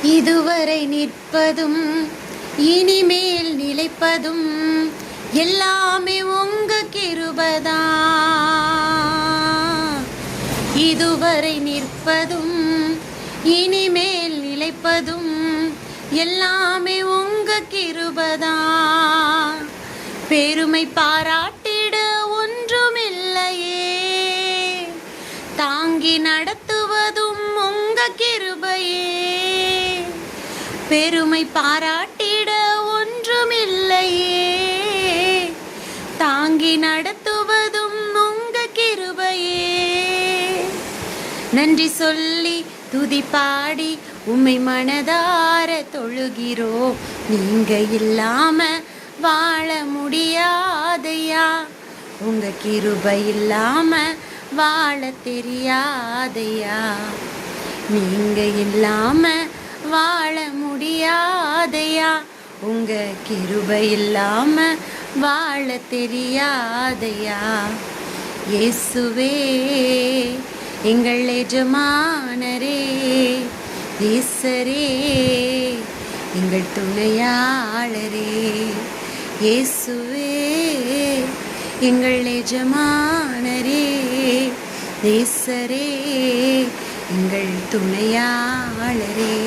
இதுவரை நிற்பதும் இனிமேல் நிலைப்பதும் எல்லாமே உங்க கிருபைதான். இதுவரை நிற்பதும் இனிமேல் நிலைப்பதும் எல்லாமே உங்க கிருபைதான். பெருமை பாராட்டிட ஒன்றுமில்லையே, தாங்கி நடத்துவதும் உங்க கிருபையே. பெருமை பாராட்டிட ஒன்றுமில்லையே, தாங்கி நடத்துவதும் உங்க கிருபையே. நன்றி சொல்லி துதி பாடி உம்மை மனதார தொழுகிறோம். நீங்க இல்லாம வாழ முடியாதையா, உங்க கிருபை இல்லாம வாழ தெரியாதையா. நீங்க இல்லாம வாழ முடியாதையா, உங்க கிருபை இல்லாம வாழ தெரியாதையா. இயேசுவே எங்கள் எஜமானரே, ஈசரே எங்கள் துணையாளரே. இயேசுவே எங்கள் எஜமானரே, ஈசரே எங்கள் துணையாளரே.